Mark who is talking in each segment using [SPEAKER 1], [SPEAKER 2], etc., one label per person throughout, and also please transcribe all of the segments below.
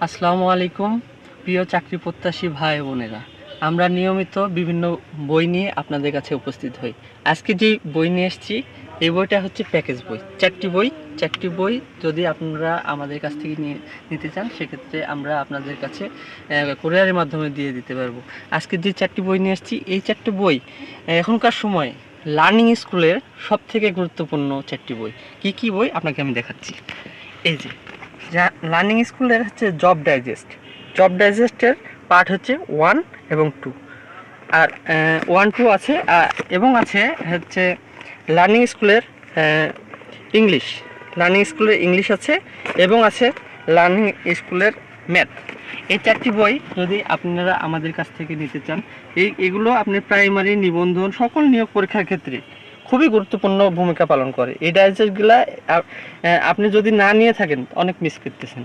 [SPEAKER 1] আসসালামু আলাইকুম প্রিয় চাকরি প্রত্যাশী ভাই বোনেরা, আমরা নিয়মিত বিভিন্ন বই নিয়ে আপনাদের কাছে উপস্থিত হই। আজকে যে বই নিয়ে এসেছি এই বইটা হচ্ছে প্যাকেজ বই, চারটি বই যদি আপনারা আমাদের কাছ থেকে নিতে চান সেক্ষেত্রে আমরা আপনাদের কাছে কুরিয়ারের মাধ্যমে দিয়ে দিতে পারবো। আজকে যে চারটি বই নিয়ে এসেছি এই চারটি বই এখনকার সময় লার্নিং স্কুলের সবথেকে গুরুত্বপূর্ণ চারটি বই। কি বই আপনাকে আমি দেখাচ্ছি। এই যে লার্নিং স্কুলের হচ্ছে জব ডাইজেস্টের পার্ট হচ্ছে 1 এবং 2, আর 1-2 আছে, এবং আছে হচ্ছে লার্নিং স্কুলের ইংলিশ ইংলিশ আছে, এবং আছে লার্নিং স্কুলের ম্যাথ। এই চারটি বই যদি আপনারা আমাদের কাছ থেকে নিতে চান, এগুলো আপনি প্রাইমারি, নিবন্ধন, সকল নিয়োগ পরীক্ষার ক্ষেত্রে খুবই গুরুত্বপূর্ণ ভূমিকা পালন করে। এই ডাইজেস্টগুলা আপনি যদি না নিয়ে থাকেন অনেক মিস করতেছেন।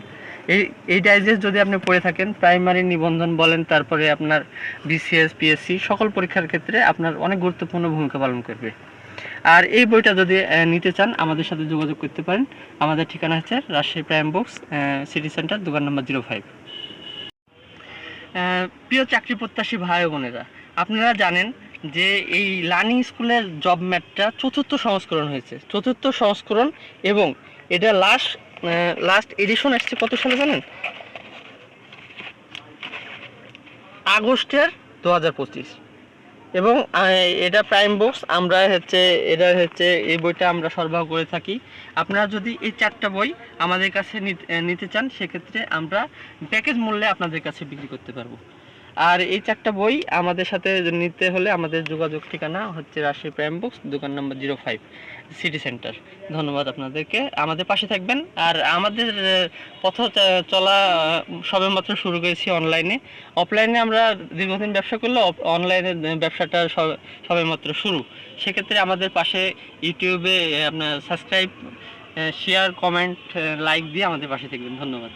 [SPEAKER 1] এই ডাইজেস্ট যদি আপনি পড়ে থাকেন, প্রাইমারি, নিবন্ধন বলেন, তারপরে আপনার বিসিএস, পিএসসি সকল পরীক্ষার ক্ষেত্রে আপনার অনেক গুরুত্বপূর্ণ ভূমিকা পালন করবে। আর এই বইটা যদি নিতে চান আমাদের সাথে যোগাযোগ করতে পারেন। আমাদের ঠিকানা হচ্ছে Rajshahi prime books, city centre, দোকান নম্বর 05। প্রিয় চাকরি প্রত্যাশী ভাই বোনেরা, আপনারা জানেন যে এই লার্নিং স্কুলের জব ম্যাটটা চতুর্থ সংস্করণ, এবং এটা লাস্ট এডিশন আসছে কত সালে জানেন? আগস্টের 2025। এবং এটা প্রাইম বুকস, আমরা এই বইটা আমরা সরবরাহ করে থাকি। আপনারা যদি এই চারটা বই আমাদের কাছে নিতে চান সেক্ষেত্রে আমরা প্যাকেজ মূল্যে আপনাদের কাছে বিক্রি করতে পারবো। আর এই চারটা বই আমাদের সাথে নিতে হলে আমাদের যোগাযোগ ঠিকানা হচ্ছে রাজশাহী প্রাইম বুকস, দোকান নম্বর 05, সিটি সেন্টার। ধন্যবাদ আপনাদেরকে, আমাদের পাশে থাকবেন। আর আমাদের পথ চলা সবেমাত্র শুরু করেছি অনলাইনে। অফলাইনে আমরা দীর্ঘদিন ব্যবসা করলে অনলাইনে ব্যবসাটা সবেমাত্র শুরু। সেক্ষেত্রে আমাদের পাশে ইউটিউবে আপনার সাবস্ক্রাইব, শেয়ার, কমেন্ট, লাইক দিয়ে আমাদের পাশে থাকবেন। ধন্যবাদ।